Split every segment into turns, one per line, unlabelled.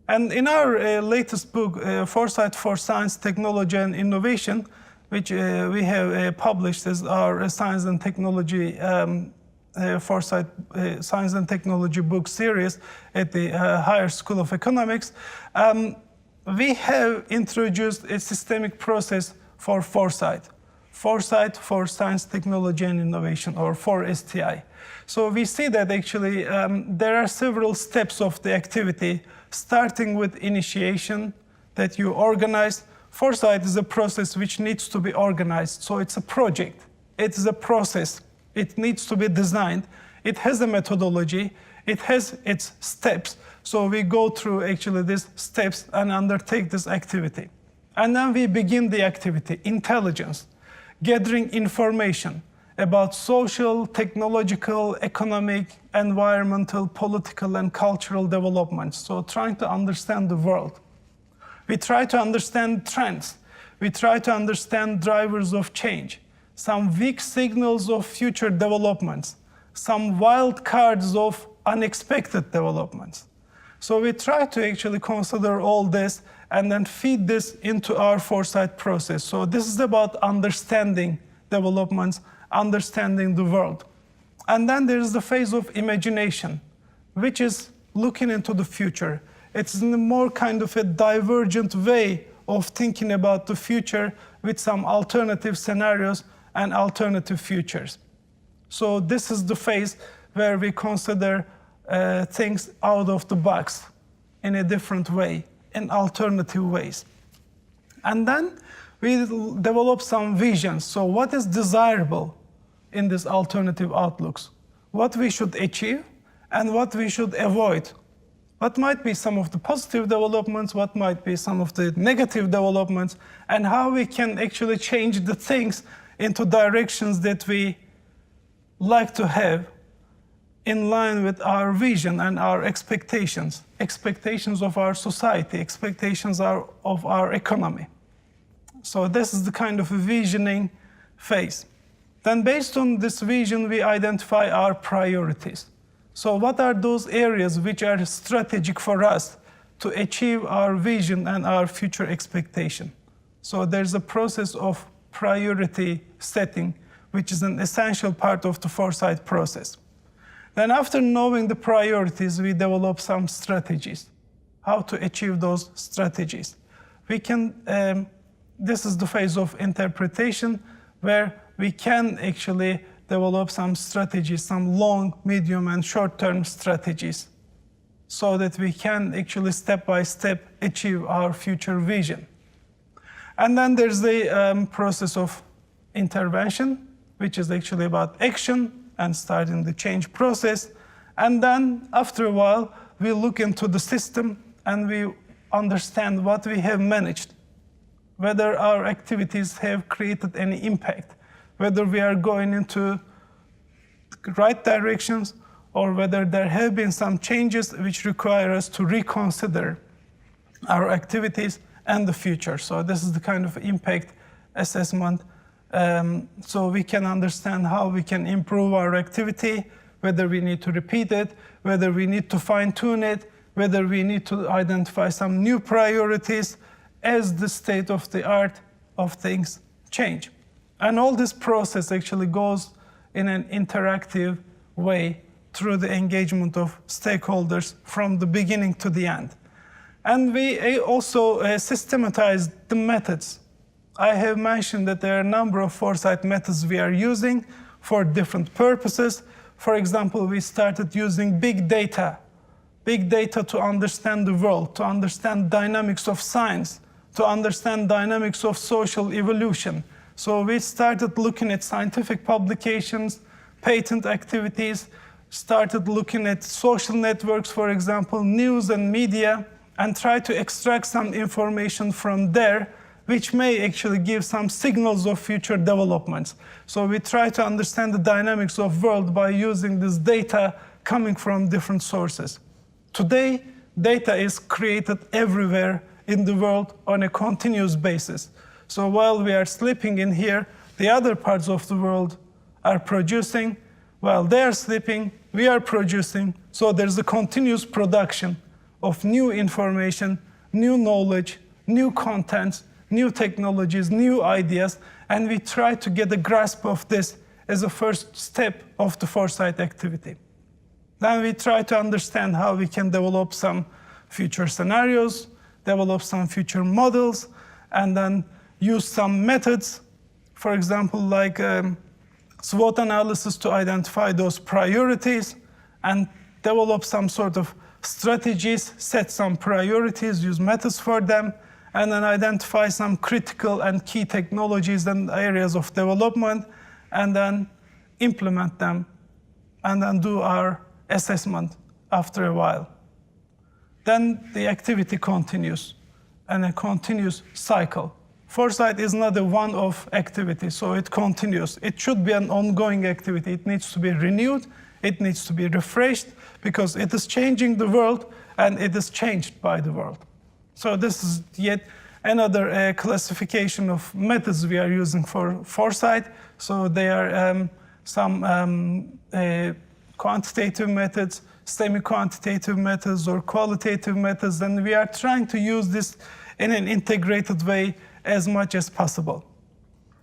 And in our latest book, Foresight for Science, Technology, and Innovation, which we have published as our Science and Technology Foresight Science and Technology book series at the Higher School of Economics, we have introduced a systemic process for foresight. Foresight for Science, Technology, and Innovation, or ForSTI. So we see that actually there are several steps of the activity, starting with initiation that you organize. Foresight is a process which needs to be organized. So it's a project. It is a process. It needs to be designed. It has a methodology. It has its steps. So we go through actually these steps and undertake this activity. And then we begin the activity, intelligence, gathering information about social, technological, economic, environmental, political, and cultural developments. So trying to understand the world. We try to understand trends. We try to understand drivers of change, some weak signals of future developments, some wild cards of unexpected developments. So we try to actually consider all this and then feed this into our foresight process. So this is about understanding developments, understanding the world. And then there is the phase of imagination, which is looking into the future. It's in a more kind of a divergent way of thinking about the future with some alternative scenarios and alternative futures. So this is the phase where we consider things out of the box in a different way, in alternative ways. And then we develop some visions. So what is desirable in these alternative outlooks? What we should achieve and what we should avoid. What might be some of the positive developments, what might be some of the negative developments, and how we can actually change the things into directions that we like to have in line with our vision and our expectations of our society, expectations of our economy. So this is the kind of a visioning phase. Then based on this vision, we identify our priorities. So what are those areas which are strategic for us to achieve our vision and our future expectation? So there's a process of priority setting, which is an essential part of the foresight process. Then after knowing the priorities, we develop some strategies, how to achieve those strategies. This is the phase of interpretation, where we can actually develop some strategies, some long, medium, and short-term strategies, so that we can actually step by step achieve our future vision. And then there's the process of intervention, which is actually about action and starting the change process. And then after a while, we look into the system and we understand what we have managed, whether our activities have created any impact, whether we are going into the right directions, or whether there have been some changes which require us to reconsider our activities and the future. So this is the kind of impact assessment. So we can understand how we can improve our activity, whether we need to repeat it, whether we need to fine-tune it, whether we need to identify some new priorities as the state of the art of things change. And all this process actually goes in an interactive way through the engagement of stakeholders from the beginning to the end. And we also systematize the methods. I have mentioned that there are a number of foresight methods we are using for different purposes. For example, we started using big data to understand the world, to understand dynamics of science, to understand dynamics of social evolution. So we started looking at scientific publications, patent activities, started looking at social networks, for example, news and media, and try to extract some information from there, which may actually give some signals of future developments. So we try to understand the dynamics of the world by using this data coming from different sources. Today, data is created everywhere in the world on a continuous basis. So while we are sleeping in here, the other parts of the world are producing. While they are sleeping, we are producing. So there's a continuous production of new information, new knowledge, new contents, new technologies, new ideas, and we try to get a grasp of this as a first step of the foresight activity. Then we try to understand how we can develop some future scenarios, develop some future models, and then use some methods, for example, like SWOT analysis to identify those priorities, and develop some sort of strategies, set some priorities, use methods for them, and then identify some critical and key technologies and areas of development, and then implement them, and then do our assessment after a while. Then the activity continues, and a continuous cycle. Foresight is not a one-off activity, so it continues. It should be an ongoing activity. It needs to be renewed, it needs to be refreshed, because it is changing the world, and it is changed by the world. So this is yet another classification of methods we are using for foresight. So there are some quantitative methods, semi-quantitative methods, or qualitative methods, and we are trying to use this in an integrated way as much as possible.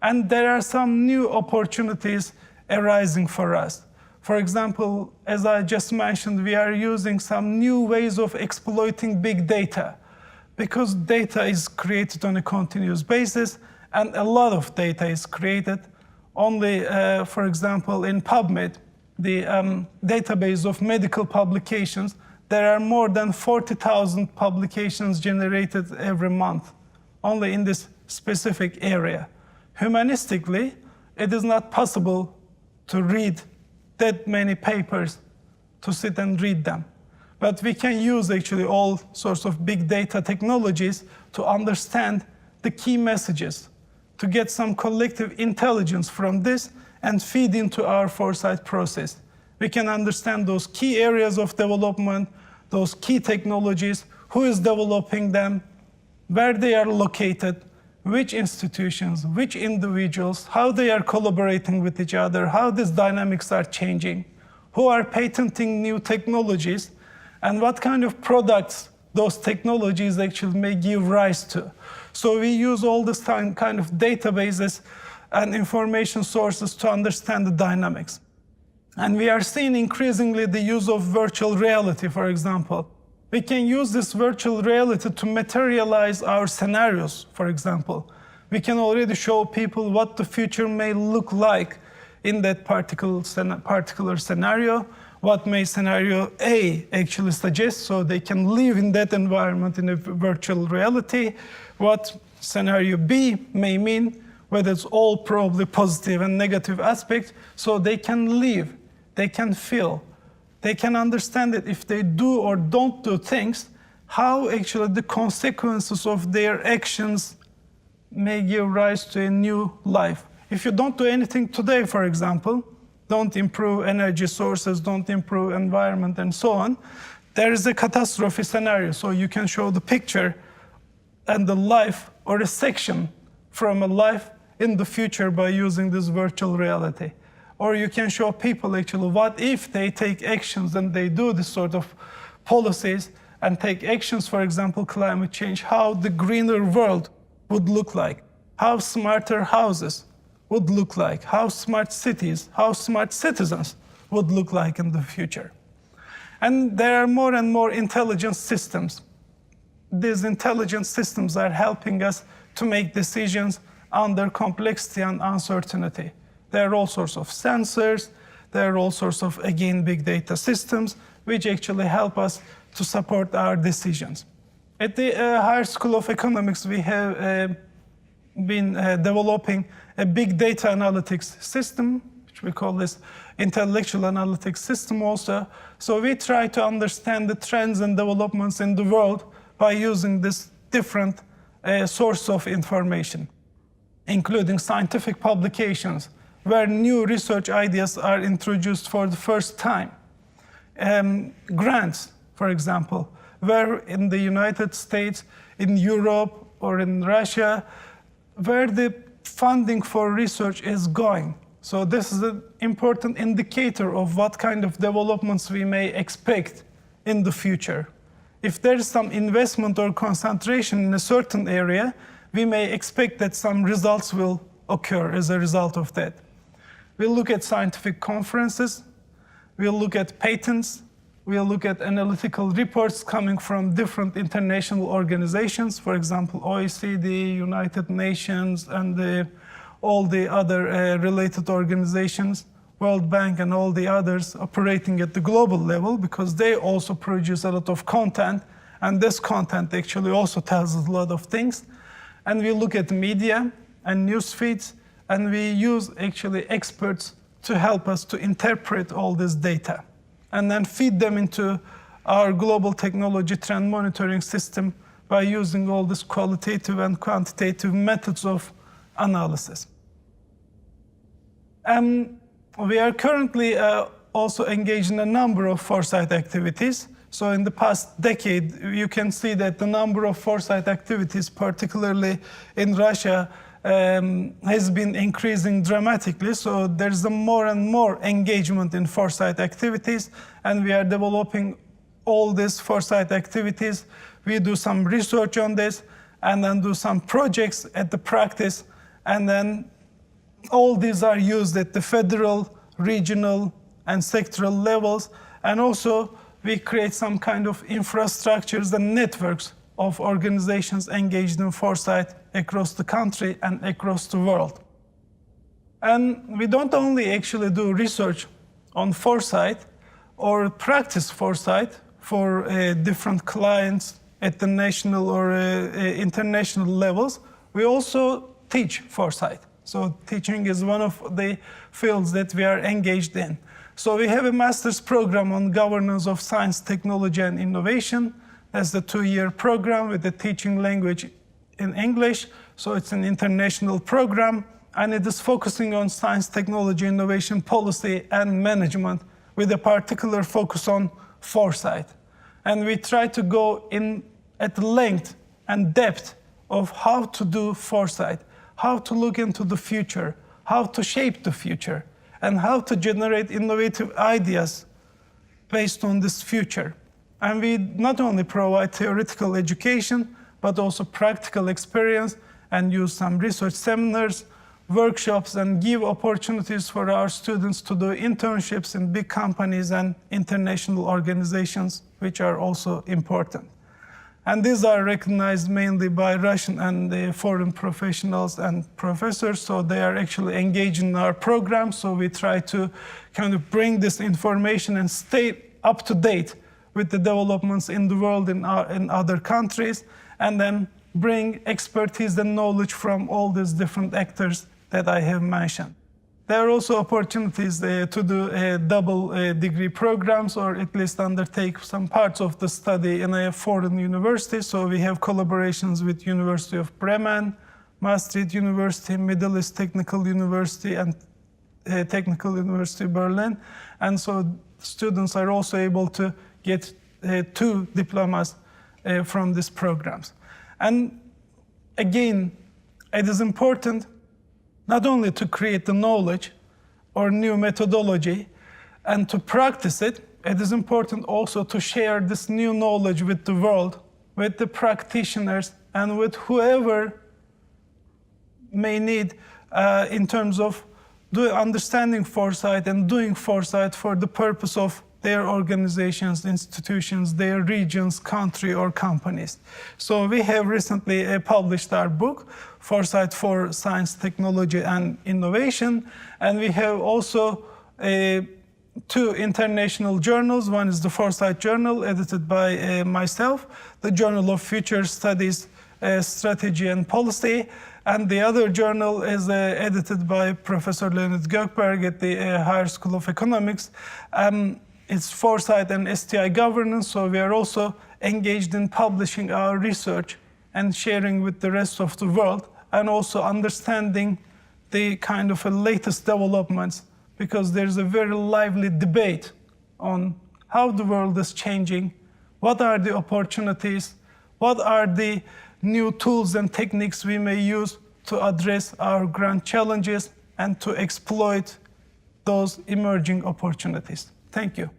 And there are some new opportunities arising for us. For example, as I just mentioned, we are using some new ways of exploiting big data, because data is created on a continuous basis, and a lot of data is created. Only, for example, in PubMed, the database of medical publications, there are more than 40,000 publications generated every month, only in this specific area. Humanistically, it is not possible to read that many papers, to sit and read them. But we can use actually all sorts of big data technologies to understand the key messages, to get some collective intelligence from this and feed into our foresight process. We can understand those key areas of development, those key technologies, who is developing them, where they are located, which institutions, which individuals, how they are collaborating with each other, how these dynamics are changing, who are patenting new technologies, and what kind of products those technologies actually may give rise to. So we use all this kind of databases and information sources to understand the dynamics. And we are seeing increasingly the use of virtual reality, for example. We can use this virtual reality to materialize our scenarios, for example. We can already show people what the future may look like in that particular scenario, what may scenario A actually suggest, so they can live in that environment in a virtual reality, what scenario B may mean, whether it's all probably positive and negative aspects, so they can live, they can feel, they can understand that if they do or don't do things, how actually the consequences of their actions may give rise to a new life. If you don't do anything today, for example, don't improve energy sources, don't improve environment, and so on, there is a catastrophe scenario. So you can show the picture and the life or a section from a life in the future by using this virtual reality. Or you can show people actually what if they take actions and they do this sort of policies and take actions, for example, climate change, how the greener world would look like, how smarter houses would look like, how smart cities, how smart citizens would look like in the future. And there are more and more intelligent systems. These intelligent systems are helping us to make decisions under complexity and uncertainty. There are all sorts of sensors, there are all sorts of, again, big data systems, which actually help us to support our decisions. At the Higher School of Economics, we have been developing a big data analytics system, which we call this intellectual analytics system also. So we try to understand the trends and developments in the world by using this different source of information, including scientific publications, where new research ideas are introduced for the first time. Grants, for example, where in the United States, in Europe, or in Russia, where the funding for research is going. So this is an important indicator of what kind of developments we may expect in the future. if there is some investment or concentration in a certain area, we may expect that some results will occur as a result of that. We'll look at scientific conferences, we'll look at patents, we'll look at analytical reports coming from different international organizations, for example, OECD, United Nations, and all the other related organizations, World Bank and all the others operating at the global level, because they also produce a lot of content, and this content actually also tells us a lot of things. And we look at media and news feeds, and we use actually experts to help us to interpret all this data and then feed them into our global technology trend monitoring system by using all this qualitative and quantitative methods of analysis. We are currently also engaged in a number of foresight activities. So in the past decade, you can see that the number of foresight activities, particularly in Russia, has been increasing dramatically. So there's a more and more engagement in foresight activities, and we are developing all these foresight activities. We do some research on this, and then do some projects at the practice, and then all these are used at the federal, regional, and sectoral levels, and also we create some kind of infrastructures and networks of organizations engaged in foresight across the country and across the world. And we don't only actually do research on foresight or practice foresight for different clients at the national or international levels, we also teach foresight. So teaching is one of the fields that we are engaged in. So we have a master's program on governance of science, technology, and innovation. That's the 2-year program with the teaching language in English. So it's an international program, and it is focusing on science, technology, innovation, policy, and management with a particular focus on foresight. And we try to go in at length and depth of how to do foresight, how to look into the future, how to shape the future, and how to generate innovative ideas based on this future. And we not only provide theoretical education, but also practical experience, and use some research seminars, workshops, and give opportunities for our students to do internships in big companies and international organizations, which are also important. And these are recognized mainly by Russian and the foreign professionals and professors, so they are actually engaged in our program. So we try to kind of bring this information and stay up to date with the developments in the world in other countries, and then bring expertise and knowledge from all these different actors that I have mentioned. There are also opportunities to do double degree programs, or at least undertake some parts of the study in a foreign university. So we have collaborations with University of Bremen, Maastricht University, Middle East Technical University, and Technical University Berlin. And so students are also able to get 2 diplomas from these programs. And again, it is important not only to create the knowledge or new methodology and to practice it, it is important also to share this new knowledge with the world, with the practitioners, and with whoever may need in terms of understanding foresight and doing foresight for the purpose of their organizations, institutions, their regions, country, or companies. So we have recently published our book, Foresight for Science, Technology, and Innovation. And we have also 2 international journals. One is the Foresight Journal, edited by myself, the Journal of Future Studies, Strategy and Policy. And the other journal is edited by Professor Leonid Gökberg at the Higher School of Economics. It's Foresight and STI Governance, so we are also engaged in publishing our research and sharing with the rest of the world, and also understanding the kind of latest developments, because there's a very lively debate on how the world is changing, what are the opportunities, what are the new tools and techniques we may use to address our grand challenges and to exploit those emerging opportunities. Thank you.